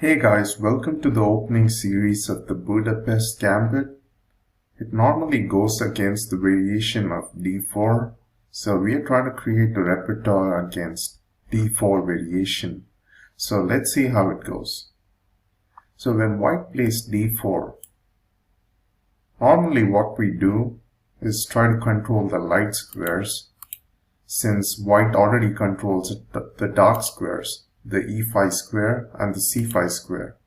Hey guys, welcome to the opening series of the Budapest Gambit. It normally goes against the variation of d4, so we are trying to create a repertoire against d4 variation. So let's see how it goes. So when white plays d4, normally what we do is try to control the light squares, since white already controls the dark squares, the e5 square and the c5 square.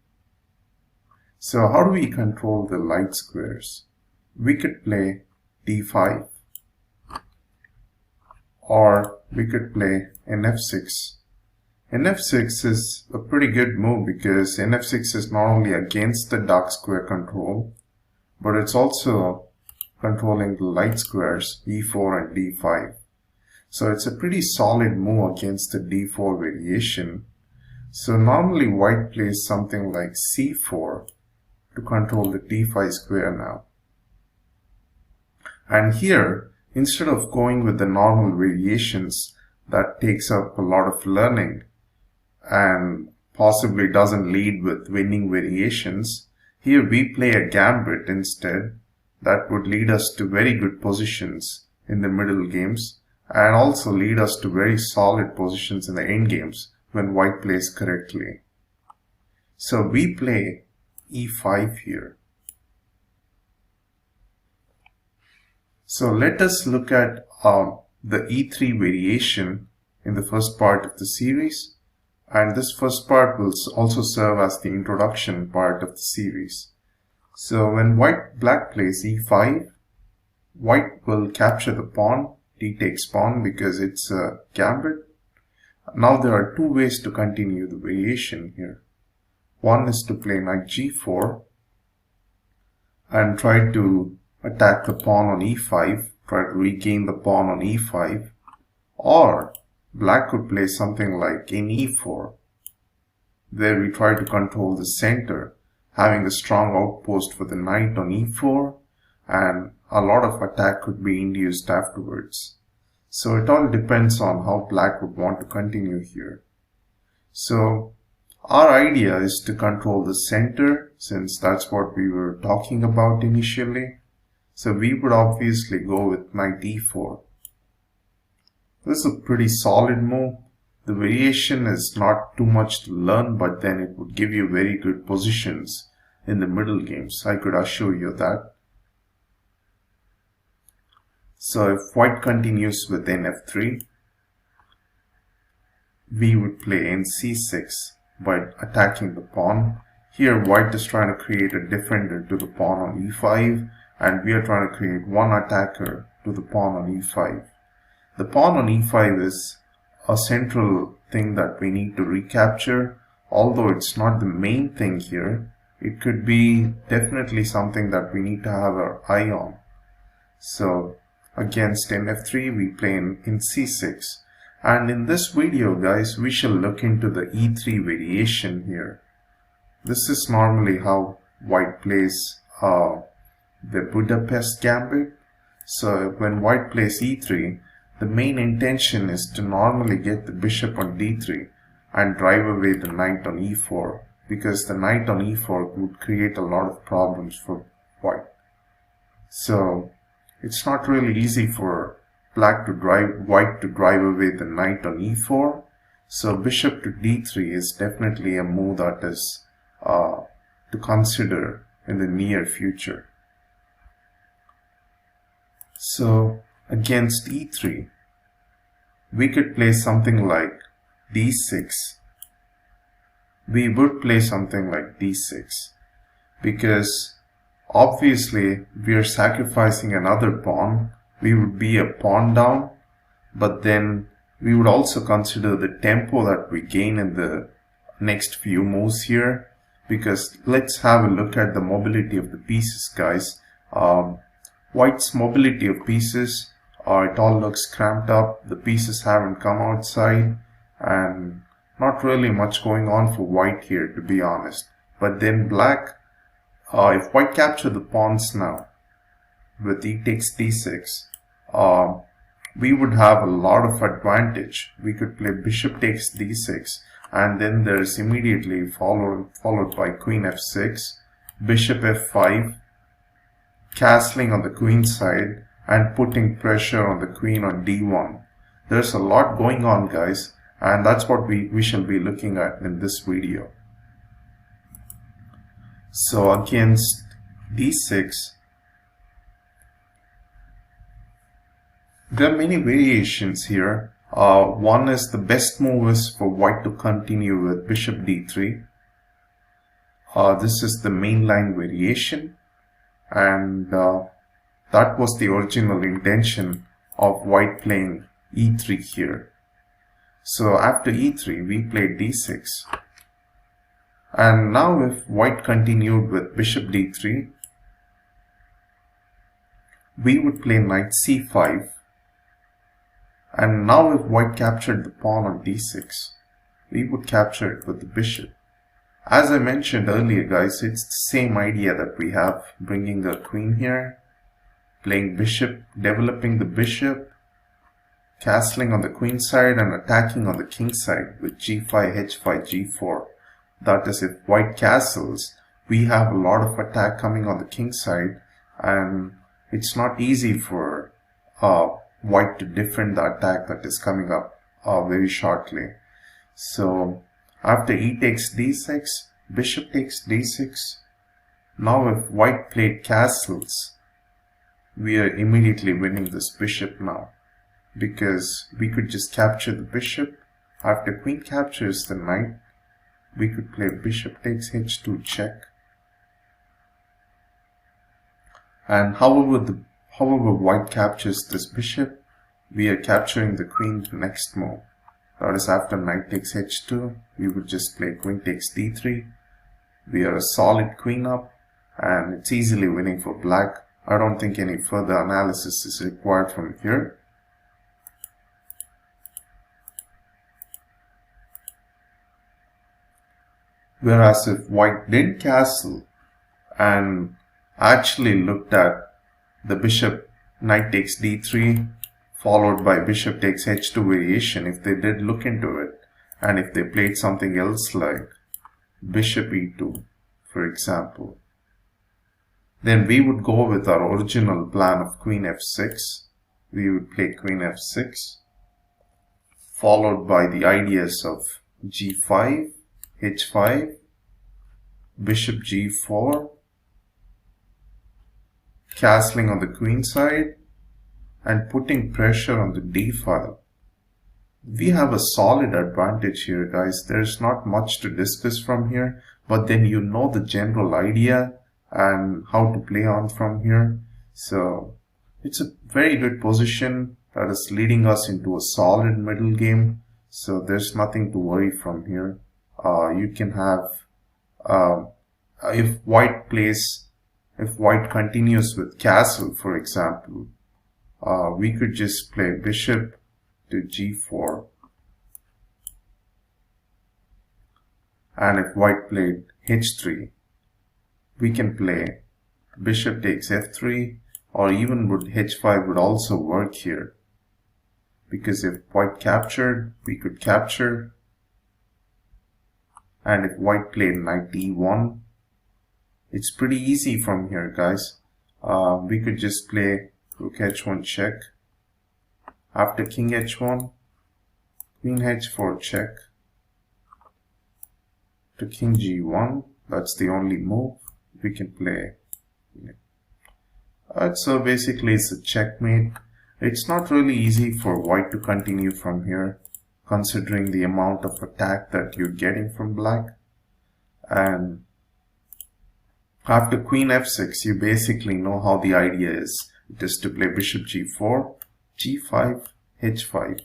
So how do we control the light squares? We could play d5, or we could play nf6. nf6 is a pretty good move because nf6 is not only against the dark square control, but it's also controlling the light squares e4 and d5. So it's a pretty solid move against the d4 variation. So normally white plays something like c4 to control the d5 square now. And here, instead of going with the normal variations that takes up a lot of learning and possibly doesn't lead with winning variations, here we play a gambit instead that would lead us to very good positions in the middle games and also lead us to very solid positions in the end games when white plays correctly. So we play e5 here. So let us look at the e3 variation in the first part of the series, and this first part will also serve as the introduction part of the series. So when black plays e5, white will capture the pawn, d takes pawn because it's a gambit. Now there are two ways to continue the variation here. One is to play knight g4 and try to attack the pawn on e5, try to regain the pawn on e5, or black could play something like in e4, where we try to control the center, having a strong outpost for the knight on e4, and a lot of attack could be induced afterwards. So it all depends on how black would want to continue here. So our idea is to control the center, since that's what we were talking about initially. So we would obviously go with knight e4. This is a pretty solid move. The variation is not too much to learn, but then it would give you very good positions in the middle games. I could assure you that. So if white continues with nf3, we would play nc6 by attacking the pawn. Here white is trying to create a defender to the pawn on e5, and we are trying to create one attacker to the pawn on e5. The pawn on e5 is a central thing that we need to recapture. Although it's not the main thing here, it could be definitely something that we need to have our eye on. So against nf3 we play in c6, and in this video guys we shall look into the e3 variation here. This is normally how white plays the Budapest Gambit. So when white plays e3, the main intention is to normally get the bishop on d3 and drive away the knight on e4, because the knight on e4 would create a lot of problems for white. So it's not really easy for white to drive away the knight on e4. So bishop to d3 is definitely a move that is to consider in the near future. So against e3, we could play something like d6. We would play something like d6 because obviously we are sacrificing another pawn. We would be a pawn down, but then we would also consider the tempo that we gain in the next few moves here, because let's have a look at the mobility of the pieces, guys. White's mobility of pieces, it all looks cramped up. The pieces haven't come outside, and not really much going on for white here, to be honest. But then black, if white capture the pawns now with e takes d6, we would have a lot of advantage. We could play bishop takes d6, and then there's immediately followed by queen f6, bishop f5, castling on the queen side and putting pressure on the queen on d1. There's a lot going on, guys, and that's what we shall be looking at in this video. So against d6, there are many variations here. One is the best move is for white to continue with bishop d3. This is the mainline variation, and that was the original intention of white playing e3 here. So after e3 we played d6, and now if white continued with bishop d3, we would play knight c5, and now if white captured the pawn on d6, we would capture it with the bishop. As I mentioned earlier, guys, it's the same idea that we have, bringing a queen here, playing bishop, developing the bishop, castling on the queen side and attacking on the king side with g5, h5, g4. That is, if white castles, we have a lot of attack coming on the king side, and it's not easy for white to defend the attack that is coming up very shortly. So after e takes d6, bishop takes d6. Now if white played castles, we are immediately winning this bishop now, because we could just capture the bishop. After queen captures the knight, we could play bishop takes h2 check. And however white captures this bishop, we are capturing the queen the next move. That is, after knight takes h2, we would just play queen takes d3. We are a solid queen up, and it's easily winning for black. I don't think any further analysis is required from here. Whereas if white did castle and actually looked at the bishop knight takes d3 followed by bishop takes h2 variation, if they did look into it, and if they played something else like bishop e2, for example, then we would go with our original plan of queen f6. We would play queen f6, followed by the ideas of g5, h5, bishop g4, castling on the queen side and putting pressure on the d file. We have a solid advantage here, guys. There's not much to discuss from here, but then you know the general idea and how to play on from here. So it's a very good position that is leading us into a solid middle game. So there's nothing to worry from here. You can have, if white continues with castle, for example, we could just play bishop to g4. And if white played h3, we can play bishop takes f3, or even would h5 would also work here. Because if white captured, we could capture. And if white played knight e1, it's pretty easy from here, guys. We could just play rook h1 check. After king h1, queen h4 check to king g1. That's the only move we can play. So basically it's a checkmate. It's not really easy for white to continue from here, considering the amount of attack that you're getting from black. And after queen f6, you basically know how the idea is. It is to play bishop g4, g5, h5.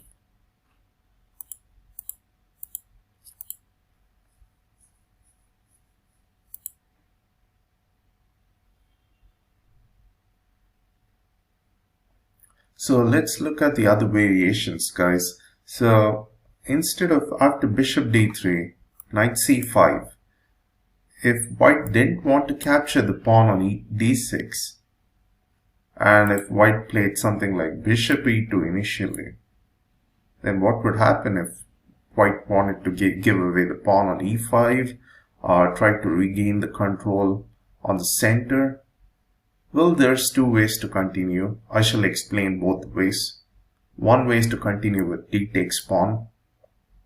So let's look at the other variations, guys. So instead of after bishop d3, knight c5, if white didn't want to capture the pawn on d6, and if white played something like bishop e2 initially, then what would happen if white wanted to give away the pawn on e5, try to regain the control on the center. Well, there's two ways to continue. I shall explain both ways. One way is to continue with d takes pawn,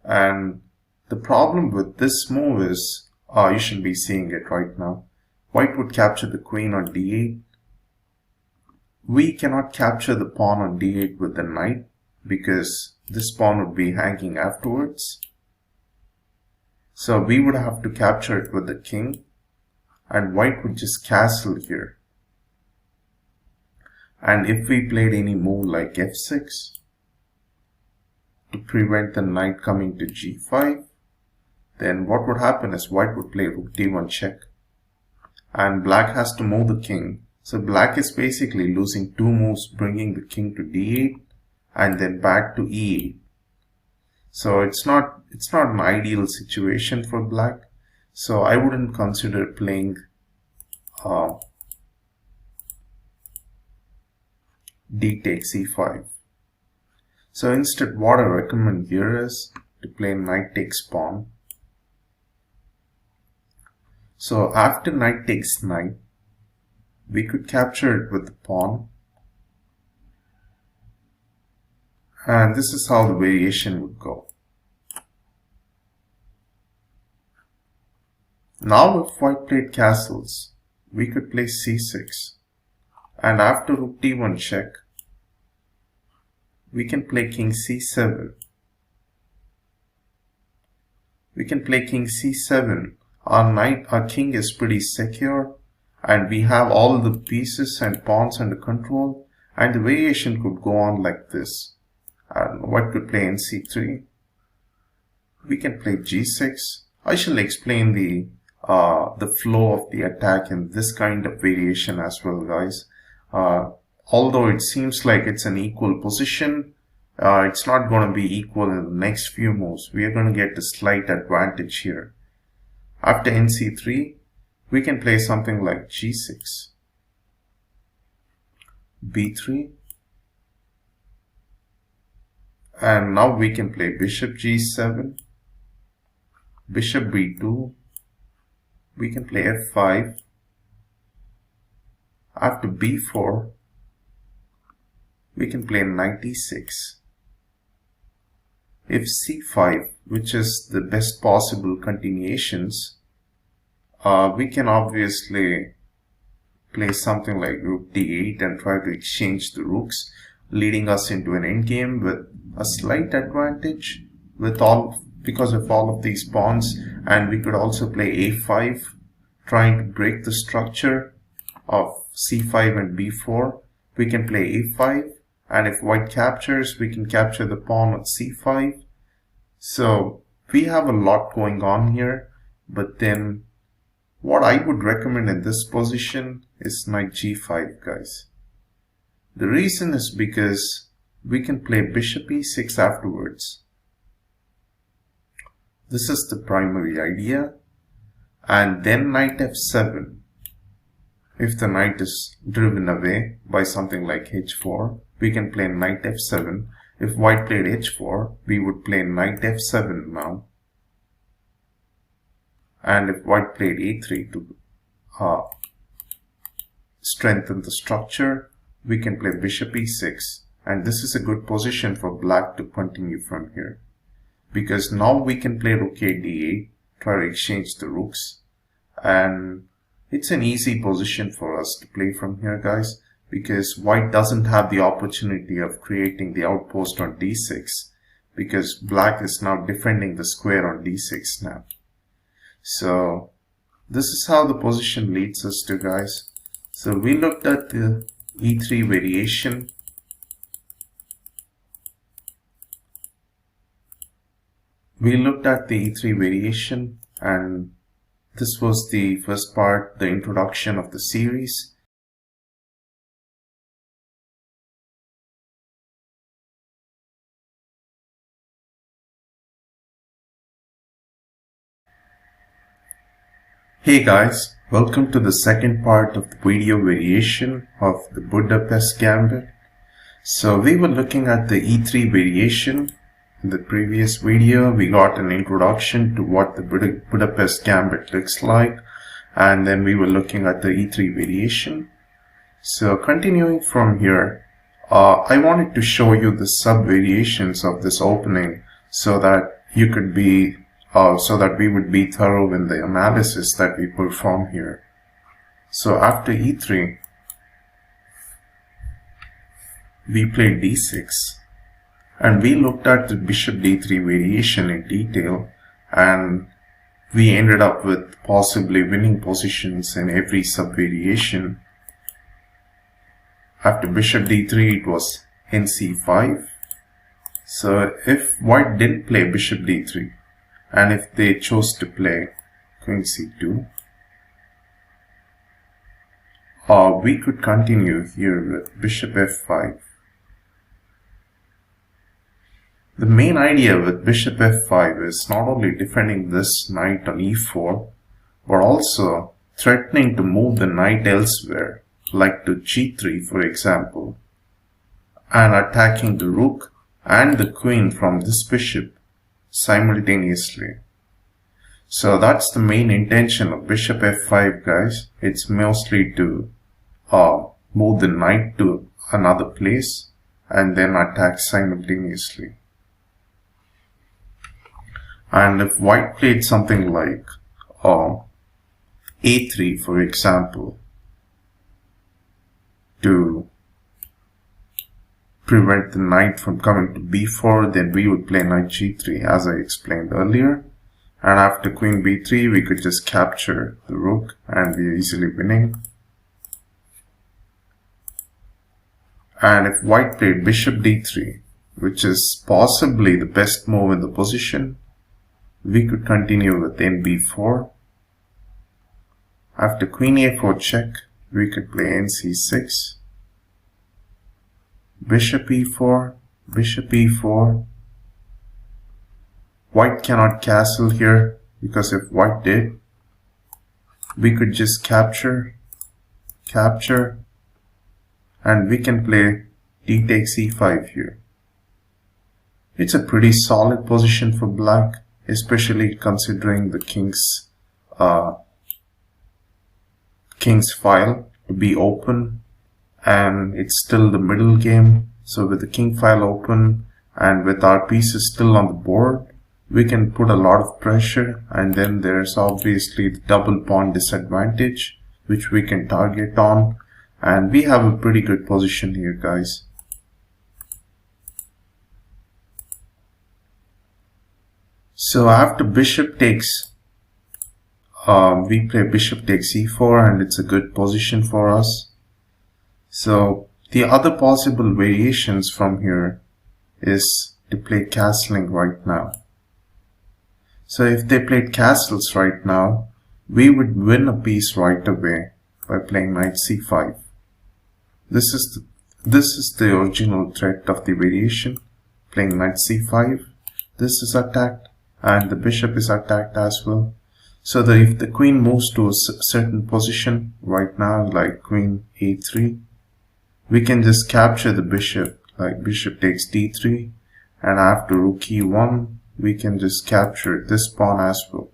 and the problem with this move is, you should be seeing it right now. White would capture the queen on d8. We cannot capture the pawn on d8 with the knight because this pawn would be hanging afterwards. So we would have to capture it with the king, and white would just castle here. And if we played any move like f6 to prevent the knight coming to g5, then what would happen is white would play rook d1 check, and black has to move the king. So black is basically losing two moves, bringing the king to d8 and then back to e8. So it's not an ideal situation for black. So I wouldn't consider playing d takes e5. So instead, what I recommend here is to play knight takes pawn. So after knight takes knight, we could capture it with the pawn, and this is how the variation would go. Now if white played castles, we could play c6, and after rook d1 check, we can play king c7. We can play king c7. Our king is pretty secure, and we have all the pieces and pawns under control, and the variation could go on like this. And white could play nc3. We can play g6. I shall explain the flow of the attack in this kind of variation as well, guys. Although it seems like it's an equal position, it's not going to be equal in the next few moves. We are going to get a slight advantage here. After nc3, we can play something like g6, b3, and now we can play bishop g7, bishop b2, we can play f5. After b4, we can play knight e6. If c5, which is the best possible continuations, we can obviously play something like rook d8 and try to exchange the rooks, leading us into an endgame with a slight advantage because of all of these pawns. And we could also play a5, trying to break the structure of c5 and b4. We can play a5, and if white captures, we can capture the pawn on c5. So we have a lot going on here, but then what I would recommend in this position is knight g5, guys. The reason is because we can play bishop e6 afterwards. This is the primary idea. And then knight f7. If the knight is driven away by something like h4, we can play knight f7. If white played h4, we would play knight f7 now. And if white played a3 to strengthen the structure, we can play bishop e6. And this is a good position for black to continue from here, because now we can play rook a d8, try to exchange the rooks, and it's an easy position for us to play from here, guys, because white doesn't have the opportunity of creating the outpost on d6, because black is now defending the square on d6 now. So this is how the position leads us to, guys. So we looked at the e3 variation. We looked at the e3 variation, and this was the first part, the introduction of the series. Hey guys, welcome to the second part of the video variation of the Budapest Gambit. So we were looking at the e3 variation. In the previous video, we got an introduction to what the Budapest Gambit looks like, and then we were looking at the E3 variation. So continuing from here, I wanted to show you the sub-variations of this opening so that you could be, so that we would be thorough in the analysis that we perform here. So after E3, we played D6, and we looked at the bishop D3 variation in detail, and we ended up with possibly winning positions in every sub-variation. After bishop D3, it was NC5. So if white didn't play bishop D3, and if they chose to play Queen C2, we could continue here with bishop F5. The main idea with bishop F5 is not only defending this knight on E4, but also threatening to move the knight elsewhere, like to G3 for example, and attacking the rook and the queen from this bishop simultaneously. So that's the main intention of bishop F5, guys. It's mostly to move the knight to another place and then attack simultaneously. And if white played something like A3 for example, to prevent the knight from coming to B4, then we would play knight G3 as I explained earlier. And after queen B3, we could just capture the rook and we are easily winning. And if white played bishop D3, which is possibly the best move in the position, we could continue with NB4. After queen A4 check, we could play NC6, bishop E4, bishop E4. White cannot castle here, because if white did, we could just capture, and we can play d takes E5 here. It's a pretty solid position for black, especially considering the king's file to be open, and it's still the middle game. So with the king file open and with our pieces still on the board, we can put a lot of pressure, and then there's obviously the double pawn disadvantage which we can target on, and we have a pretty good position here, guys. So after bishop takes, we play bishop takes E4, and it's a good position for us. So the other possible variations from here is to play castling right now. So if they played castles right now, we would win a piece right away by playing knight C5. This is the original threat of the variation, playing knight C5. This is attacked, and the bishop is attacked as well. So that if the queen moves to a certain position right now, like queen A3, we can just capture the bishop, like bishop takes D3, and after rook E1, we can just capture this pawn as well.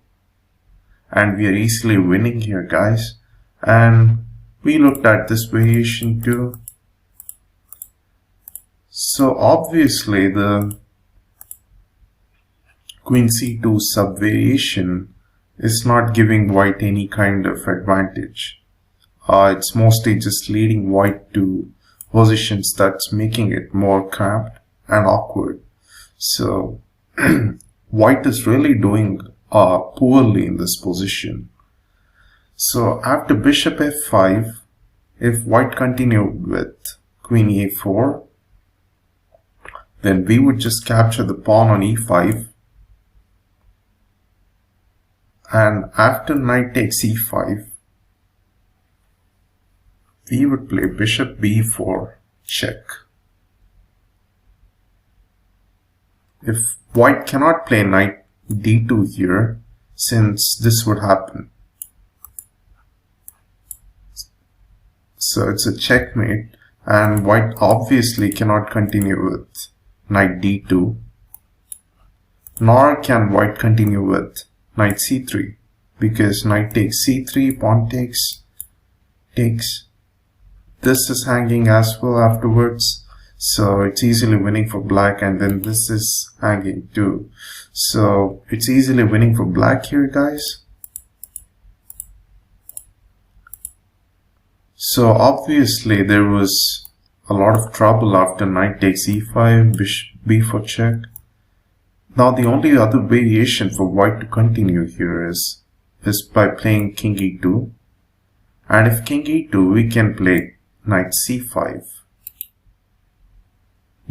And we are easily winning here, guys. And we looked at this variation too. So obviously the queen C2 sub-variation is not giving white any kind of advantage. It's mostly just leading white to positions that's making it more cramped and awkward. So white is really doing poorly in this position. So after bishop F5, if white continued with queen A4, then we would just capture the pawn on E5. And after knight takes E5, we would play bishop B4 check. If white cannot play knight D2 here, since this would happen. So it's a checkmate, and white obviously cannot continue with knight D2. Nor can white continue with knight c3, because knight takes c3, pawn takes. This is hanging as well afterwards, so it's easily winning for black, and then this is hanging too. So it's easily winning for black here, guys. So obviously there was a lot of trouble after knight takes e5, bishop b4 check. Now the only other variation for white to continue here is by playing king e2. And if king e2, we can play knight c5.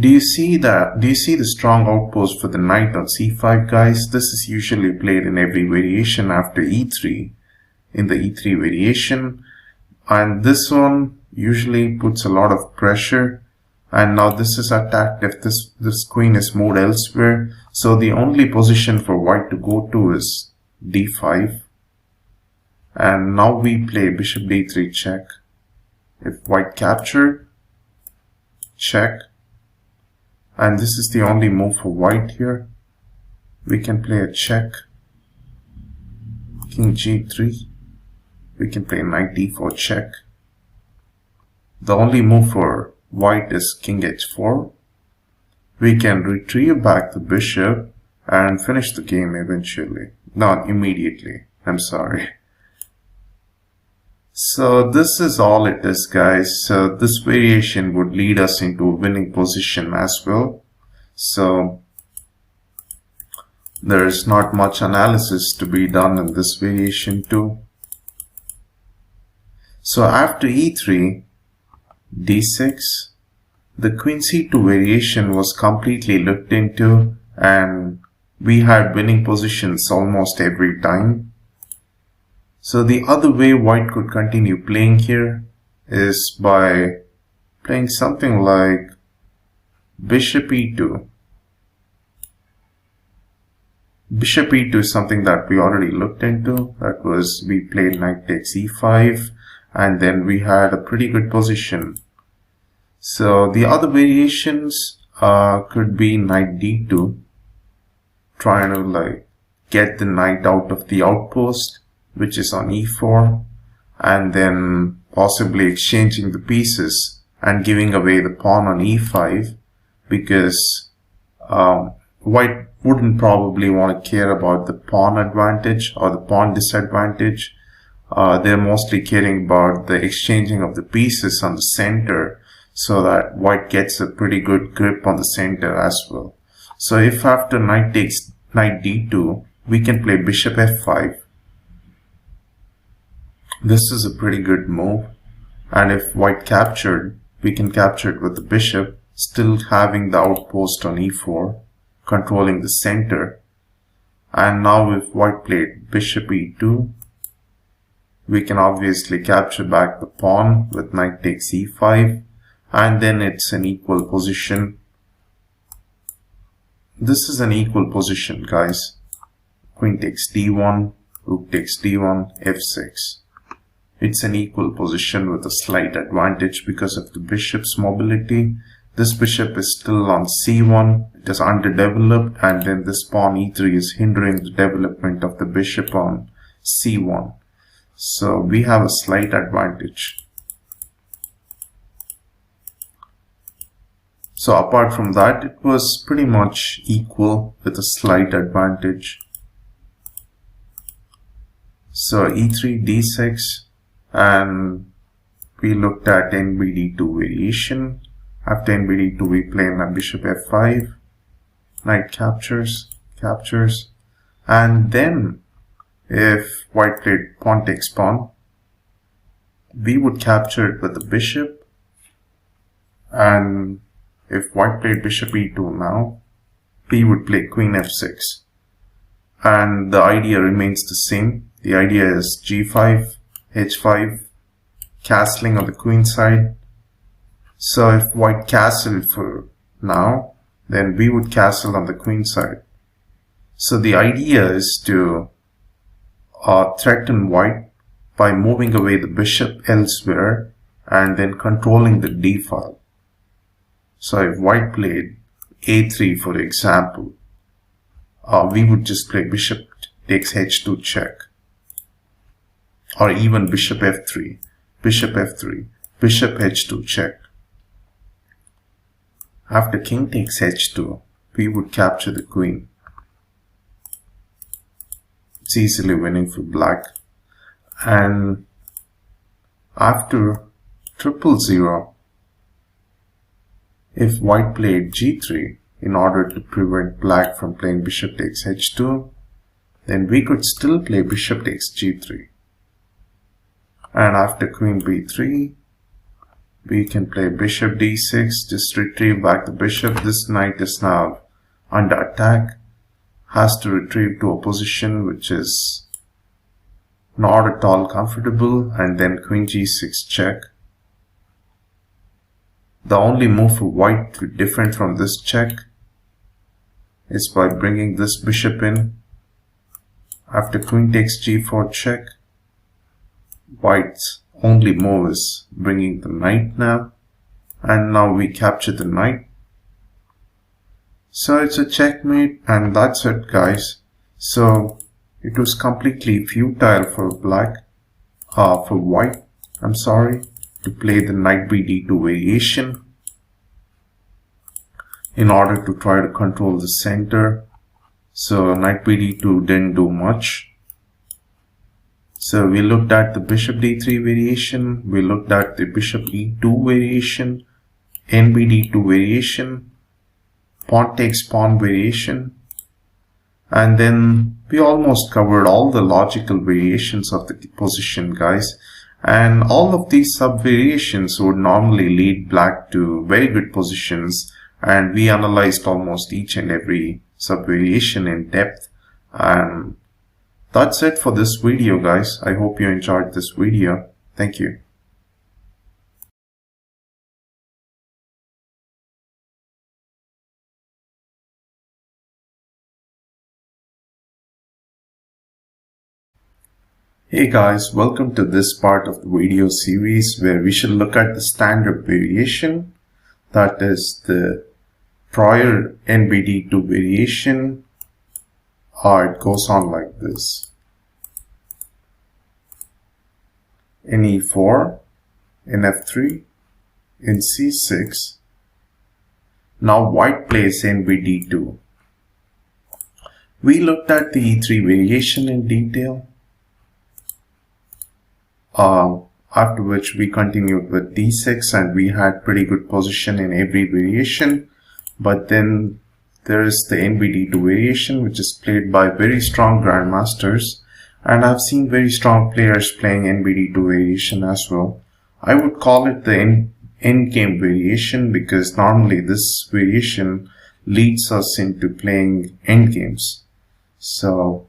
Do you see that? Do you see the strong outpost for the knight on c5, guys? This is usually played in every variation after e3, in the e3 variation. And this one usually puts a lot of pressure. And now this is attacked if this queen is moved elsewhere. So the only position for white to go to is d5. And now we play bishop d3 check. If white captured, check. And this is the only move for white here. We can play a check. King g3. We can play knight d4 check. The only move for white is king h4. We can retrieve back the bishop and finish the game eventually. Not immediately. I'm sorry. So this is all it is, guys. So this variation would lead us into a winning position as well. So there is not much analysis to be done in this variation too. So after e3, d6, the queen c2 variation was completely looked into, and we had winning positions almost every time. So the other way white could continue playing here is by playing something like bishop e2. Bishop e2 is something that we already looked into. That was, we played knight takes e5, and then we had a pretty good position. So the other variations could be knight d2, trying to like get the knight out of the outpost, which is on e4, and then possibly exchanging the pieces and giving away the pawn on e5, because white wouldn't probably want to care about the pawn advantage or the pawn disadvantage. They're mostly caring about the exchanging of the pieces on the center, so that white gets a pretty good grip on the center as well. So if after knight takes knight d2, we can play bishop f5. This is a pretty good move, and if white captured, we can capture it with the bishop, still having the outpost on e4, controlling the center. And now if white played bishop e2, we can obviously capture back the pawn with knight takes e5, and then it's an equal position. This is an equal position, guys. Queen takes d1, rook takes d1, f6. It's an equal position with a slight advantage because of the bishop's mobility. This bishop is still on c1, it is underdeveloped, and then this pawn e3 is hindering the development of the bishop on c1. So we have a slight advantage. So apart from that, it was pretty much equal with a slight advantage. So e3, d6, and we looked at nbd2 variation. After nbd2, we play bishop f5, knight captures, and then if white played pawn takes pawn, we would capture it with the bishop, and if white played bishop e2 now, we would play queen f6. And the idea remains the same. The idea is g5, h5, castling on the queen side. So if white castled for now, then we would castle on the queen side. So the idea is to threaten white by moving away the bishop elsewhere and then controlling the d file. So if white played a3, for example, we would just play bishop takes h2 check, or even bishop f3, bishop f3, bishop h2 check. After king takes h2, we would capture the queen. It's easily winning for black. And after 000, if white played g3 in order to prevent black from playing bishop takes h2, then we could still play bishop takes g3. And after queen b3, we can play bishop d6, just retrieve back the bishop. This knight is now under attack, has to retrieve to a position which is not at all comfortable, and then queen g6 check. The only move for white to defend from this check is by bringing this bishop in. After queen takes g4 check, white's only move is bringing the knight now, and now we capture the knight. So it's a checkmate, and that's it, guys. So it was completely futile for white, to play the knight b d2 variation in order to try to control the center. So knight b d2 didn't do much. So we looked at the bishop d3 variation, we looked at the bishop e2 variation, nb d2 variation, pawn takes pawn variation, and then we almost covered all the logical variations of the position, guys. And all of these sub variations would normally lead black to very good positions, and we analyzed almost each and every sub variation in depth. And that's it for this video, guys. I hope you enjoyed this video. Thank you. Hey guys, welcome to this part of the video series where we shall look at the standard variation, that is the prior nb d2 variation. It goes on like this: in e4, in f3, in c6. Now white plays nb d2. We looked at the e3 variation in detail, after which we continued with d6, and we had pretty good position in every variation. But then there is the nb d2 variation, which is played by very strong grandmasters, and I've seen very strong players playing nb d2 variation as well. I would call it the endgame variation because normally this variation leads us into playing endgames. So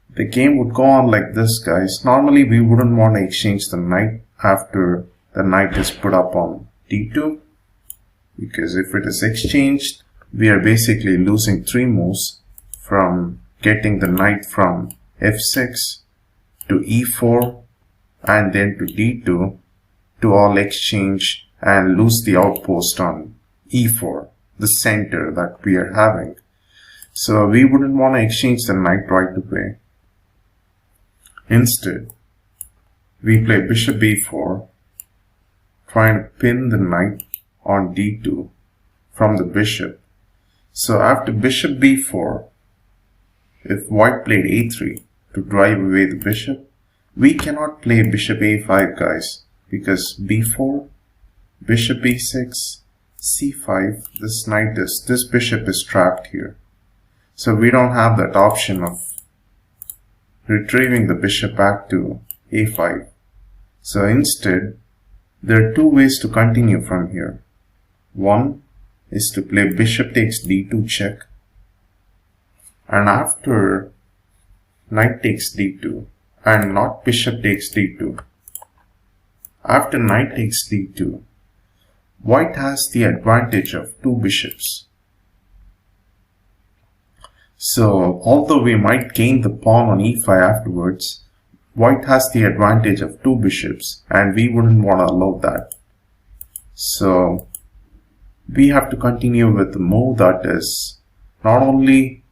the game would go on like this, guys. Normally we wouldn't want to exchange the knight after the knight is put up on d2, because if it is exchanged, we are basically losing 3 moves from getting the knight from f6 to e4 and then to d2 to all exchange and lose the outpost on e4, the center that we are having. So we wouldn't want to exchange the knight right away. Instead, we play bishop b4, trying to pin the knight on d2 from the bishop. So after bishop b4, if white played a3 to drive away the bishop, we cannot play bishop a5, guys, because b4, bishop b6, c5, this bishop is trapped here. So we don't have that option of retrieving the bishop back to a5. So instead, there are 2 ways to continue from here. One is to play bishop takes d2 check, and after knight takes d2, and not bishop takes d2, after knight takes d2, white has the advantage of 2 bishops. So although we might gain the pawn on e5 afterwards, white has the advantage of 2 bishops, and we wouldn't want to allow that. So we have to continue with the move that is not only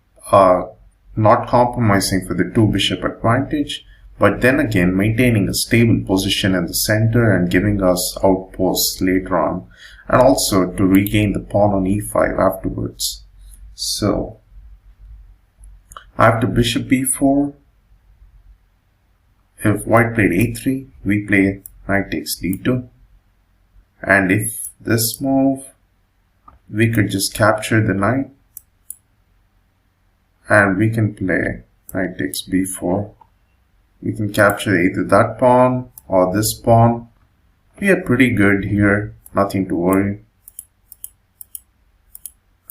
not compromising for the 2 bishop advantage, but then again maintaining a stable position in the center and giving us outposts later on, and also to regain the pawn on e5 afterwards. So after bishop b4, if white played a3, we play knight takes d2, and if this move, we could just capture the knight, and we can play knight takes b4. We can capture either that pawn or this pawn. We are pretty good here, nothing to worry.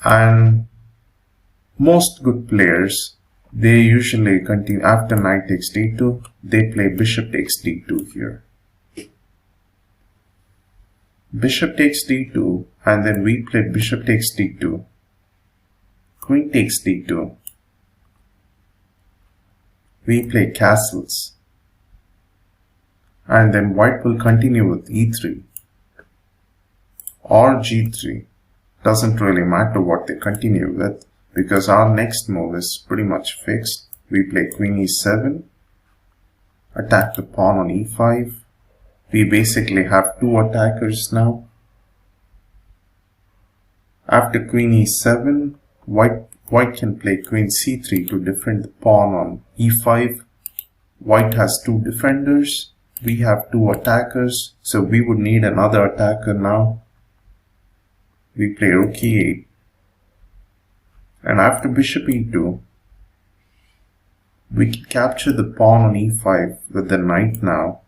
And most good players, they usually continue after knight takes d2, they play bishop takes d2 here. Bishop takes d2, and then we play bishop takes d2, queen takes d2, we play castles, and then white will continue with e3 or g3. Doesn't really matter what they continue with, because our next move is pretty much fixed. We play queen e7, attack the pawn on e5. We basically have 2 attackers now. After queen e7, white can play queen c3 to defend the pawn on e5. White has 2 defenders. We have 2 attackers, so we would need another attacker now. We play rook e8. And after bishop e2, we can capture the pawn on e5 with the knight now.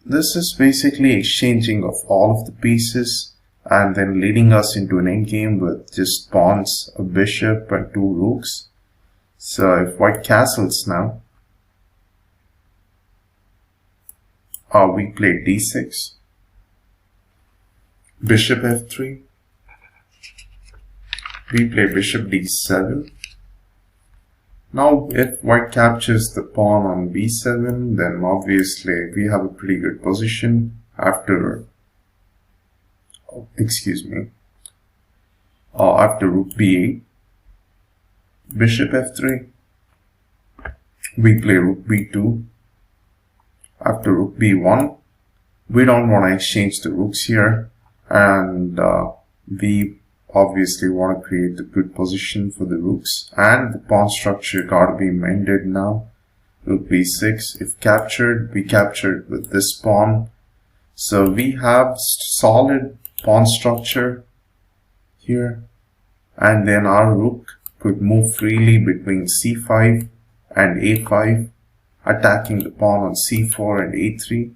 This is basically exchanging of all of the pieces and then leading us into an endgame with just pawns, a bishop and 2 rooks. So if white castles now, we play d6, bishop f3, we play bishop d7. Now if white captures the pawn on b7, then obviously we have a pretty good position. After after rook b8, bishop f3, we play rook b2. After rook b1, we don't want to exchange the rooks here, and we obviously want to create a good position for the rooks, and the pawn structure got to be mended now. Rook b6, if captured, we captured with this pawn. So we have solid pawn structure here, and then our rook could move freely between c5 and a5, attacking the pawn on c4 and a3.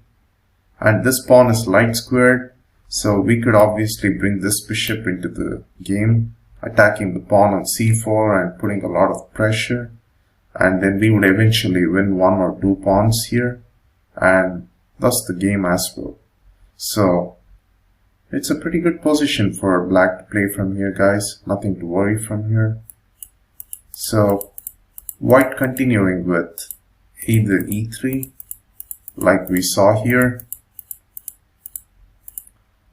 And this pawn is light squared, so we could obviously bring this bishop into the game, attacking the pawn on c4 and putting a lot of pressure. And then we would eventually win 1 or 2 pawns here, and thus the game as well. So it's a pretty good position for black to play from here, guys. Nothing to worry from here. So white continuing with either e3, like we saw here,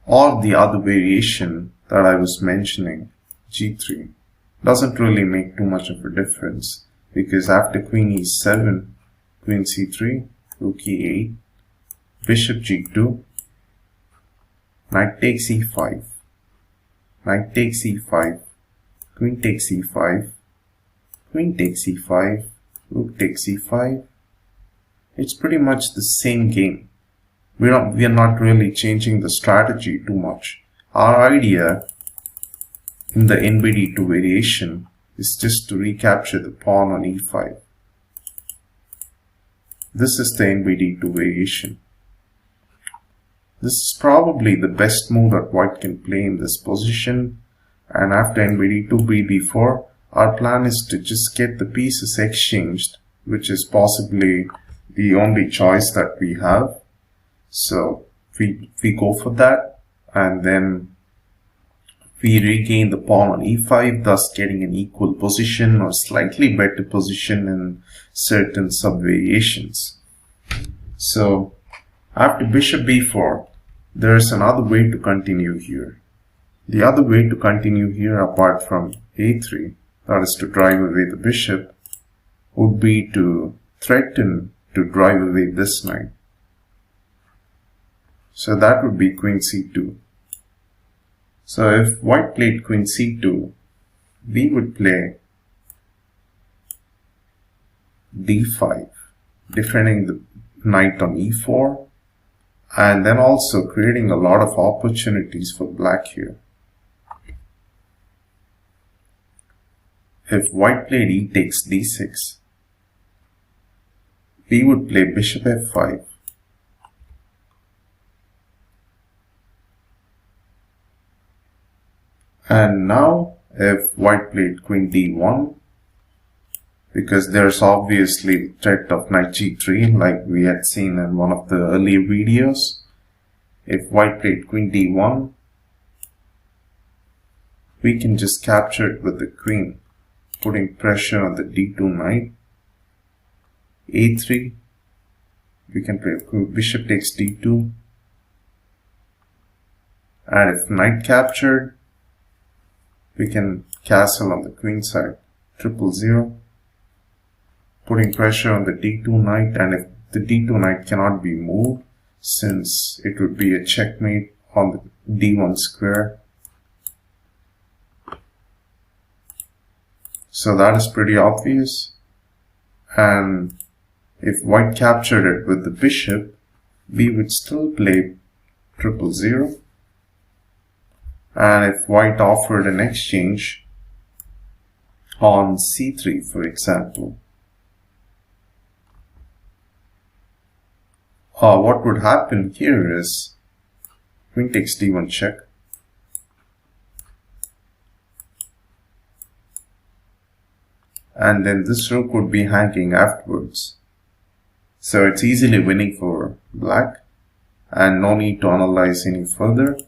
or the other variation that I was mentioning, g3. Doesn't really make too much of a difference, because after queen e7, queen c3, rook e8, bishop g2, knight takes e5, knight takes e5, queen takes e5, queen takes e5, rook takes e5. It's pretty much the same game. We are not really changing the strategy too much. Our idea in the NBD2 variation is just to recapture the pawn on e5. This is the NBD2 variation. This is probably the best move that white can play in this position. And after NBD2 BB4, our plan is to just get the pieces exchanged, which is possibly the only choice that we have. So we go for that, and then we regain the pawn on e5, thus getting an equal position or slightly better position in certain sub-variations. So after bishop b4, there is another way to continue here. The other way to continue here, apart from a3, that is to drive away the bishop, would be to threaten to drive away this knight. So that would be queen c2. So if white played queen c2, we would play d5, defending the knight on e4, and then also creating a lot of opportunities for black here. If white played e takes d6, we would play bishop f5. And now if white played queen d1, because there's obviously threat of knight g3 like we had seen in one of the earlier videos. If white played queen d1, we can just capture it with the queen, putting pressure on the d2 knight. a3, we can play bishop takes d2, and if knight captured, we can castle on the queen side, 000, putting pressure on the d2 knight, and if the d2 knight cannot be moved, since it would be a checkmate on the d1 square. So that is pretty obvious. And if white captured it with the bishop, we would still play 000. And if white offered an exchange on c3, for example, what would happen here is queen takes d1 check, and then this rook would be hanging afterwards. So it's easily winning for black, and no need to analyze any further.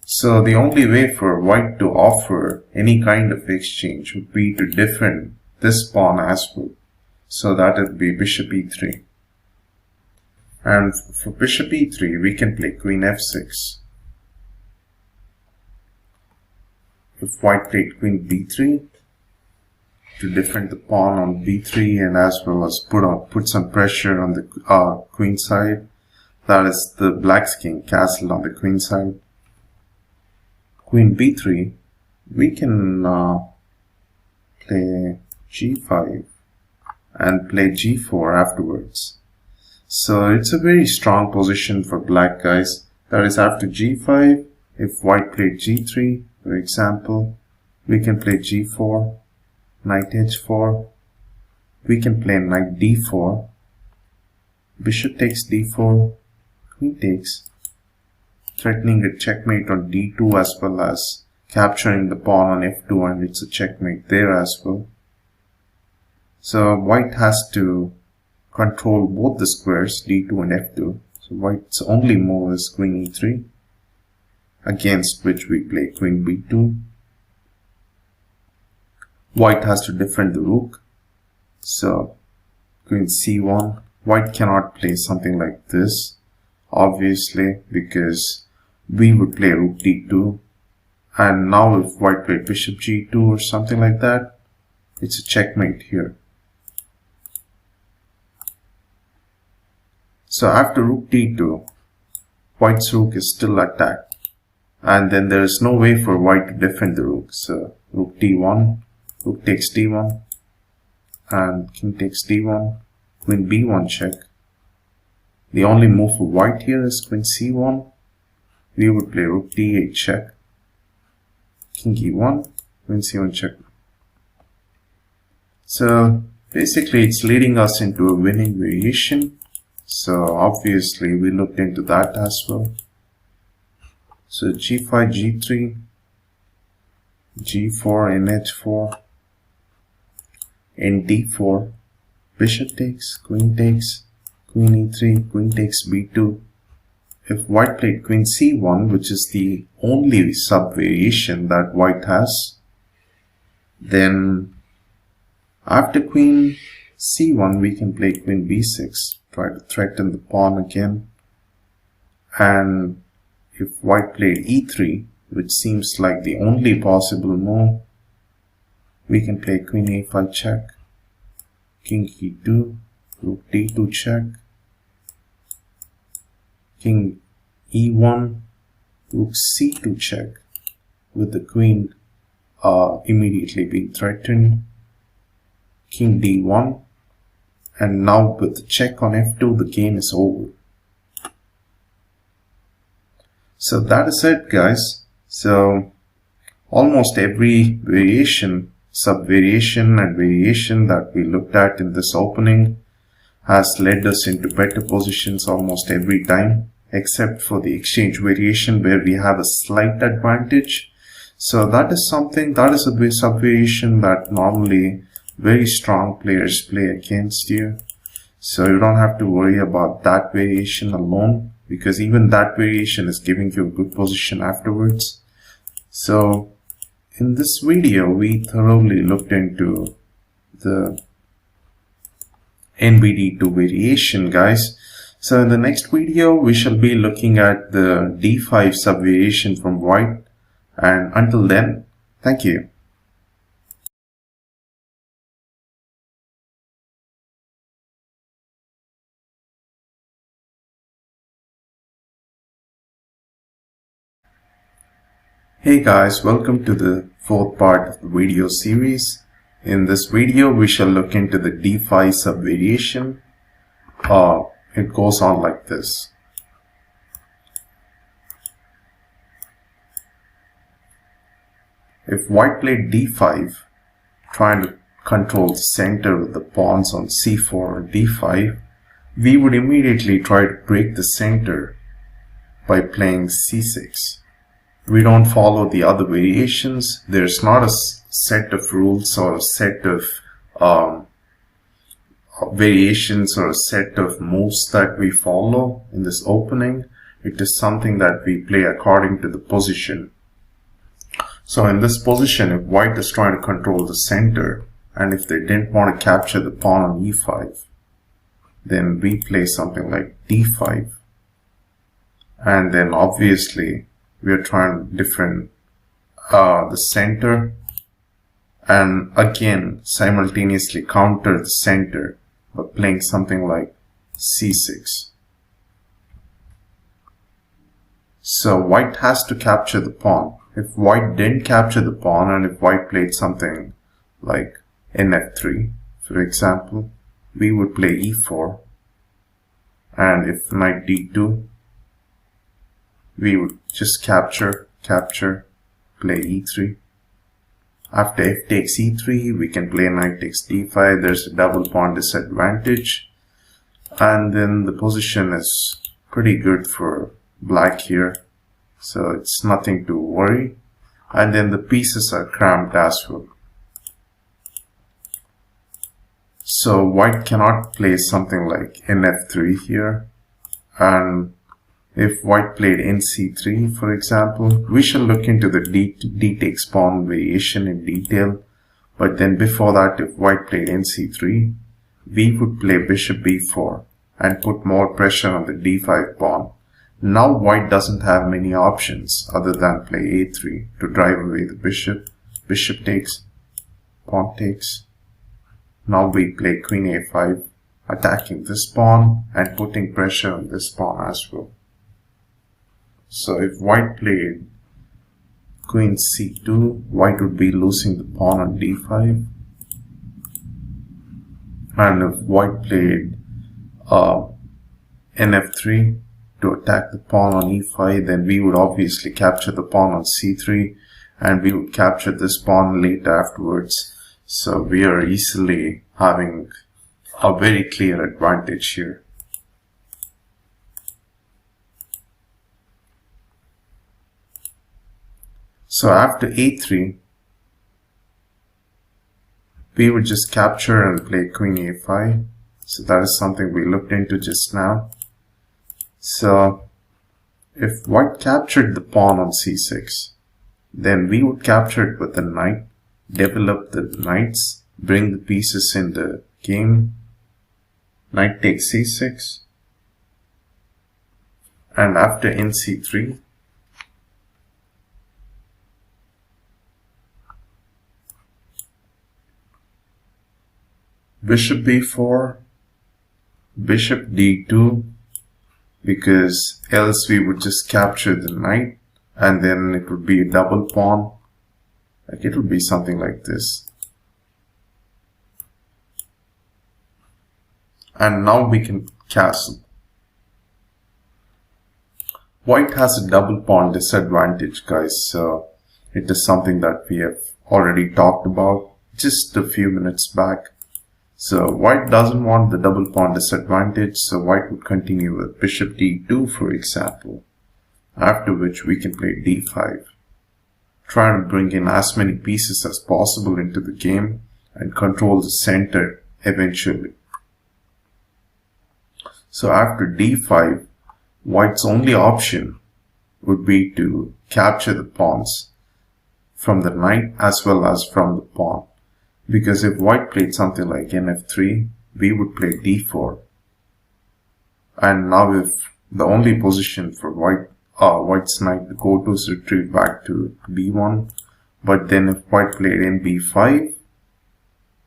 So the only way for white to offer any kind of exchange would be to defend this pawn as well. So that would be bishop e3. And for bishop e3, we can play queen f6. If white played queen b3, to defend the pawn on b3 and as well as put some pressure on the queen side, that is the black's king castled on the queen side. Queen b3, we can play g5 and play g4 afterwards. So it's a very strong position for black, guys. That is, after g5, if white played g3, for example, we can play g4, knight h4, we can play knight d4, bishop takes d4, queen takes, threatening a checkmate on d2 as well as capturing the pawn on f2, and it's a checkmate there as well. So white has to control both the squares d2 and f2. So white's only move is queen e3, against which we play queen b2. White has to defend the rook, so queen c1. White cannot play something like this, obviously, because we would play rook d2, and now if white played bishop g2 or something like that, it's a checkmate here. So after rook d2, white's rook is still attacked, and then there is no way for white to defend the rook. So rook d1, rook takes d1, and king takes d1, queen b1 check. The only move for white here is queen c1. We would play rook d8 check, king e1, queen c1 check. So basically it's leading us into a winning variation. So obviously we looked into that as well. So g5, g3, g4, nh4, and d4, bishop takes, queen e3, queen takes b2. If white played queen c1, which is the only sub variation that white has, then after queen c1 we can play queen b6, try to threaten the pawn again. And if white played e3, which seems like the only possible move, we can play queen a5 check, king e2, rook d2 check, king e1, rook c2 check, with the queen immediately being threatened, king d1, and now with the check on f2, the game is over. So that is it, guys. So almost every variation, sub-variation and variation that we looked at in this opening has led us into better positions almost every time, except for the exchange variation where we have a slight advantage. So that is something, that is a sub-variation that normally very strong players play against you. So you don't have to worry about that variation alone, because even that variation is giving you a good position afterwards. So in this video, we thoroughly looked into the NBD2 variation, guys. So in the next video, we shall be looking at the D5 sub-variation from white. And until then, thank you. Hey guys, welcome to the fourth part of the video series. In this video, we shall look into the D5 sub-variation. It goes on like this. If white played d5, trying to control the center with the pawns on c4 or d5, we would immediately try to break the center by playing c6. We don't follow the other variations. There's not a set of rules or a set of variations or a set of moves that we follow in this opening. It is something that we play according to the position. So in this position, if white is trying to control the center, and if they didn't want to capture the pawn on e5, then we play something like d5. And then obviously, we are trying to defend the center, and again simultaneously counter the center by playing something like c6. So white has to capture the pawn. If white didn't capture the pawn, and if white played something like nf3, for example, we would play e4, and if knight d2, we would just capture, play e3. After f takes e3, we can play knight takes d5. There's a double pawn disadvantage, and then the position is pretty good for black here, so it's nothing to worry. And then the pieces are cramped as well. So white cannot play something like nf3 here, and if white played nc3, for example, we shall look into the d takes pawn variation in detail. But then before that, if white played nc3, we would play bishop b4 and put more pressure on the d5 pawn. Now white doesn't have many options other than play a3 to drive away the bishop. Bishop takes, pawn takes. Now we play queen a5, attacking this pawn and putting pressure on this pawn as well. So if white played queen c2, white would be losing the pawn on d5. And if white played nf3 to attack the pawn on e5, then we would obviously capture the pawn on c3, and we would capture this pawn later afterwards. So we are easily having a very clear advantage here. So after a3, we would just capture and play queen a5. So that is something we looked into just now. So if white captured the pawn on c6, then we would capture it with the knight, develop the knights, bring the pieces in the game. Knight takes c6, and after nc3, bishop b4, bishop d2, because else we would just capture the knight and then it would be a double pawn. Like it would be something like this. And now we can castle. White has a double pawn disadvantage, guys, so it is something that we have already talked about just a few minutes back. So white doesn't want the double pawn disadvantage, so white would continue with bishop d2, for example, after which we can play d5. Try to bring in as many pieces as possible into the game and control the center eventually. So after d5, white's only option would be to capture the pawns from the knight as well as from the pawn. Because if white played something like nf3, we would play d4. And now if the only position for white's knight to go to is retreat back to b1. But then if white played nb5,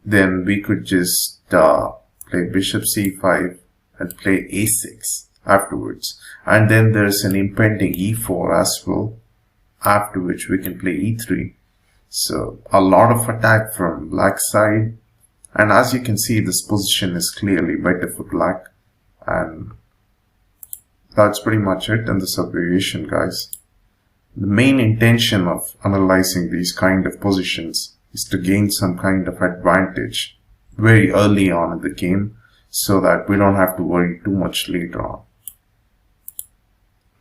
then we could just play bishop c5 and play a6 afterwards. And then there's an impending e4 as well, after which we can play e3. So a lot of attack from black side, and as you can see, this position is clearly better for black, and that's pretty much it in this variation, guys. The main intention of analyzing these kind of positions is to gain some kind of advantage very early on in the game, so that we don't have to worry too much later on.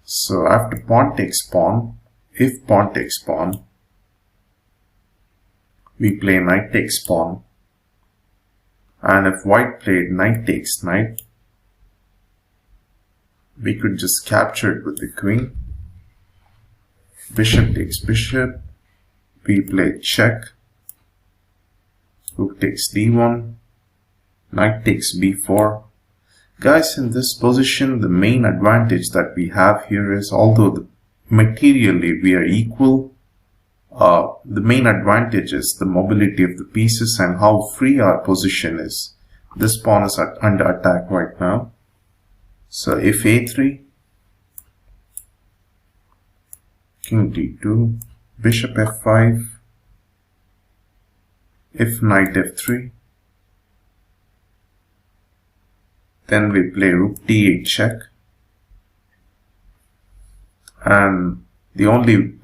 So after pawn takes pawn, if pawn takes pawn, we play knight takes pawn, and if white played knight takes knight, we could just capture it with the queen. Bishop takes bishop, we play check, rook takes d1, knight takes b4. Guys, in this position, the main advantage that we have here is, although materially we are equal, the main advantage is the mobility of the pieces and how free our position is. This pawn is under attack right now. So if a3, king d2, bishop f5, if knight f3, then we play rook d8 check, and the only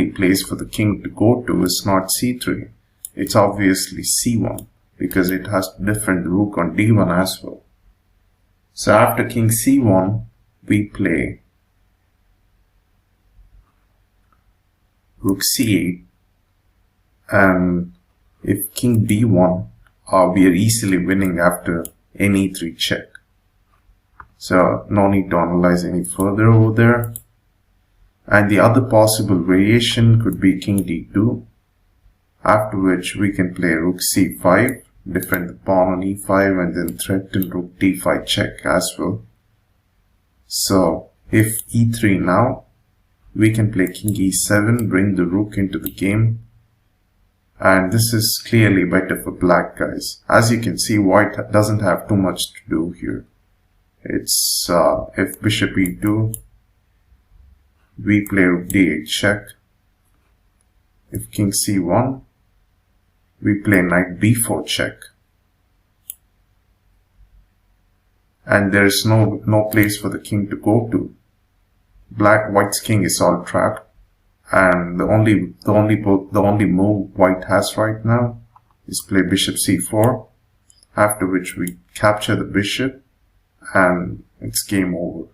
place for the king to go to is not c3, it's obviously c1, because it has to defend the rook on d1 as well. So after king c1, we play rook c8, and if king b1, we are easily winning after an e3 check. So no need to analyze any further over there. And the other possible variation could be king d2, after which we can play rook c5, defend the pawn on e5, and then threaten rook d5 check as well. So if e3 now, we can play king e7, bring the rook into the game. And this is clearly better for black, guys. As you can see, white doesn't have too much to do here. It's if bishop e2, we play rook d8 check. If king c1, we play knight b4 check. And there is no place for the king to go to. White's king is all trapped, and the only move white has right now is play bishop c4, after which we capture the bishop and it's game over.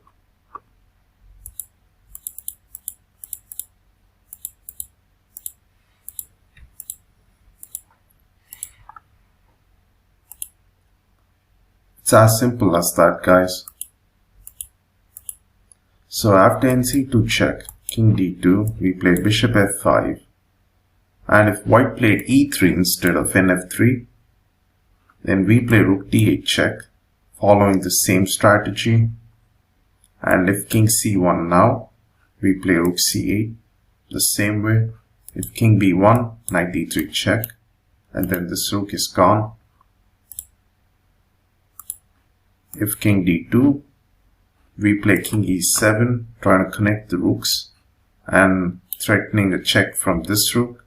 It's as simple as that, guys. So after nc2 check, king d2, we play bishop f5, and if white played e3 instead of nf3, then we play rook d8 check, following the same strategy. And if king c1 now, we play rook c8 the same way. If king b1, knight d3 check, and then this rook is gone. If king d2, we play king e7, trying to connect the rooks and threatening a check from this rook.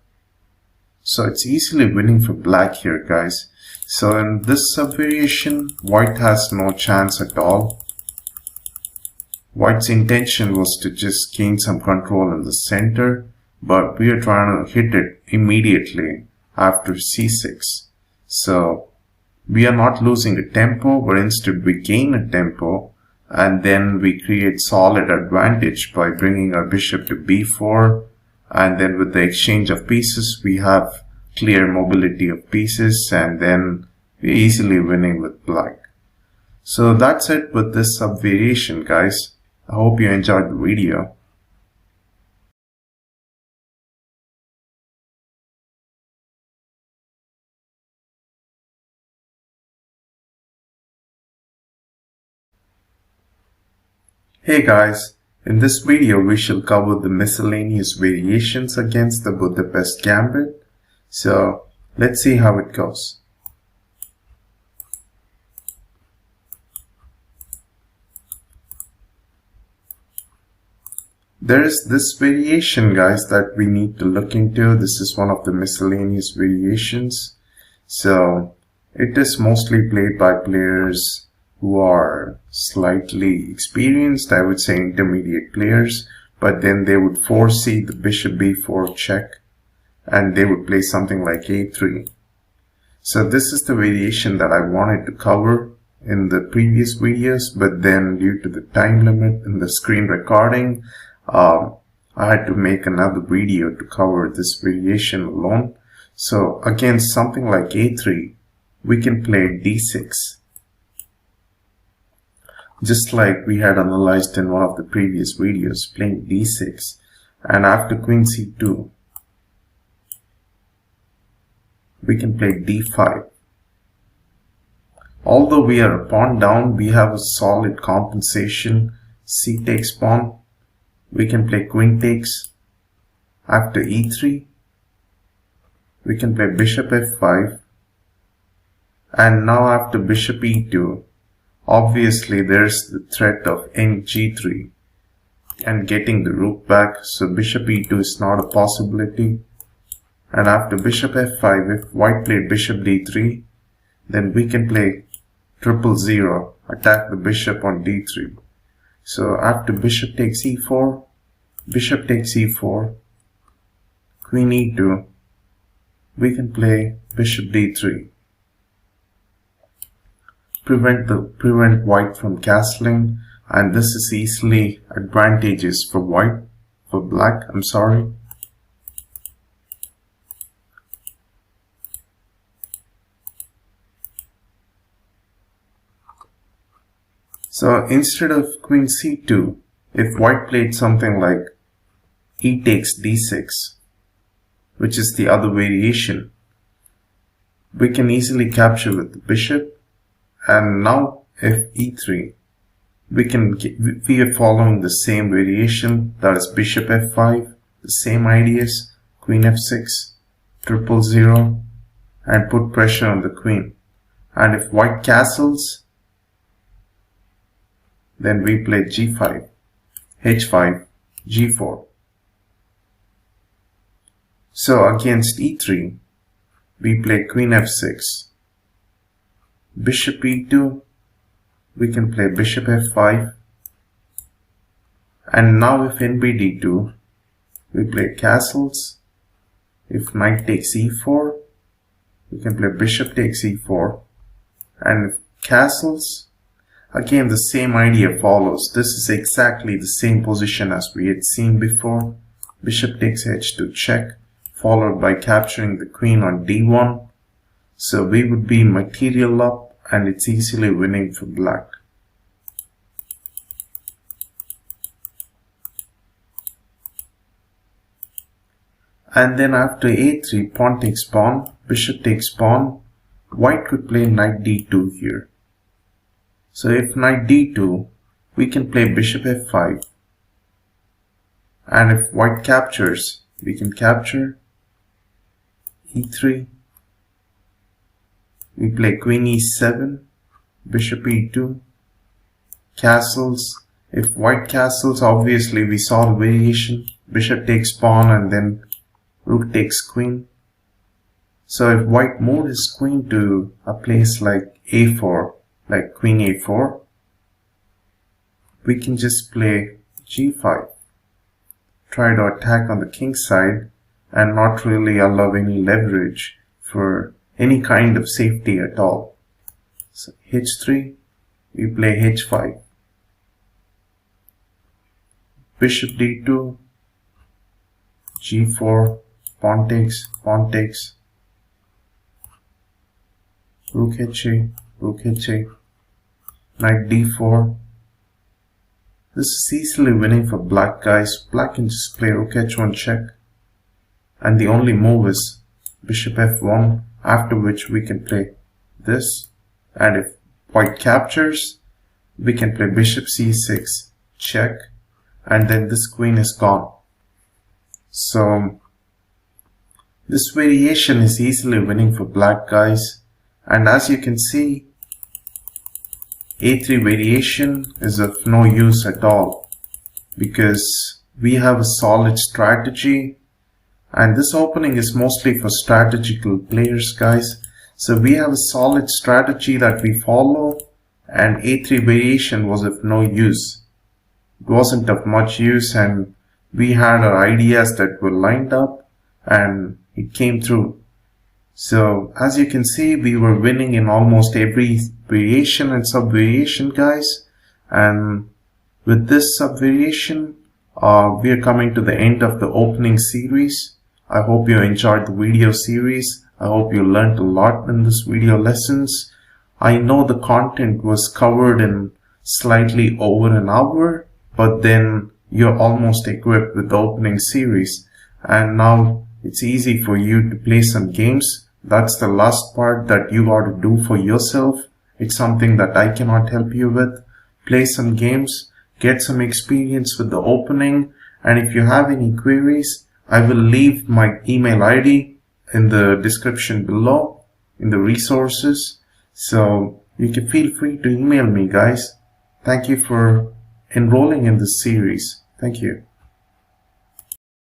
So it's easily winning for black here, guys. So in this sub-variation, white has no chance at all. White's intention was to just gain some control in the center, but we are trying to hit it immediately after c6. So we are not losing a tempo, but instead we gain a tempo, and then we create solid advantage by bringing our bishop to b4, and then with the exchange of pieces we have clear mobility of pieces, and then we're easily winning with black. So that's it with this sub-variation, guys. I hope you enjoyed the video. Hey guys, in this video we shall cover the miscellaneous variations against the Budapest Gambit. So let's see how it goes. There is this variation, guys, that we need to look into. This is one of the miscellaneous variations. So it is mostly played by players who are slightly experienced, I would say intermediate players, but then they would foresee the bishop b4 check and they would play something like a3. So this is the variation that I wanted to cover in the previous videos, but then due to the time limit in the screen recording, I had to make another video to cover this variation alone. So against something like a3, we can play d6. Just like we had analyzed in one of the previous videos, playing d6, and after queen c2, we can play d5. Although we are a pawn down, we have a solid compensation. C takes pawn. We can play queen takes. After e3, we can play bishop f5. And now after bishop e2, obviously there's the threat of g3 and getting the rook back, so bishop e2 is not a possibility. And after bishop f5, if white played bishop d3, then we can play 000, attack the bishop on d3. So after bishop takes e4, bishop takes e4, queen e2, we can play bishop d3. Prevent white from castling, and this is easily advantageous for black, I'm sorry. So instead of queen c2, if white played something like e takes d6, which is the other variation, we can easily capture with the bishop. And now if e3, we are following the same variation, that is bishop f5, the same ideas, queen f6, 000, and put pressure on the queen. And if white castles, then we play g5, h5, g4. So against e3, we play queen f6, bishop e2, we can play bishop f5, and now if nbd2, we play castles. If knight takes e4, we can play bishop takes e4, and if castles, again the same idea follows. This is exactly the same position as we had seen before. Bishop takes h2 check, followed by capturing the queen on d1. So we would be material up, and it's easily winning for black. And then after a3, pawn takes pawn, bishop takes pawn, white could play knight d2 here. So if knight d2, we can play bishop f5. And if white captures, we can capture e3. We play queen e7, bishop e2, castles. If white castles, obviously we saw the variation. Bishop takes pawn and then rook takes queen. So if white moved his queen to a place like a4, like queen a4, we can just play g5. Try to attack on the king side and not really allow any leverage for any kind of safety at all. So h3, we play h5. Bishop d2, g4, pawn takes, rook h8, knight d4. This is easily winning for black, guys. Black can just play rook h1 check, and the only move is bishop f1, after which we can play this, and if white captures, we can play bishop c6 check, and then this queen is gone. So this variation is easily winning for black, guys. And as you can see, a3 variation is of no use at all, because we have a solid strategy, and this opening is mostly for strategical players, guys. So we have a solid strategy that we follow, and a3 variation was of no use. It wasn't of much use, and we had our ideas that were lined up and it came through. So as you can see, we were winning in almost every variation and sub-variation, guys. And with this sub-variation, we are coming to the end of the opening series. I hope you enjoyed the video series. I hope you learned a lot in this video lessons. I know the content was covered in slightly over an hour, but then you're almost equipped with the opening series. And now it's easy for you to play some games. That's the last part that you got to do for yourself. It's something that I cannot help you with. Play some games, get some experience with the opening, and if you have any queries, I will leave my email ID in the description below in the resources. So you can feel free to email me, guys. Thank you for enrolling in this series. Thank you.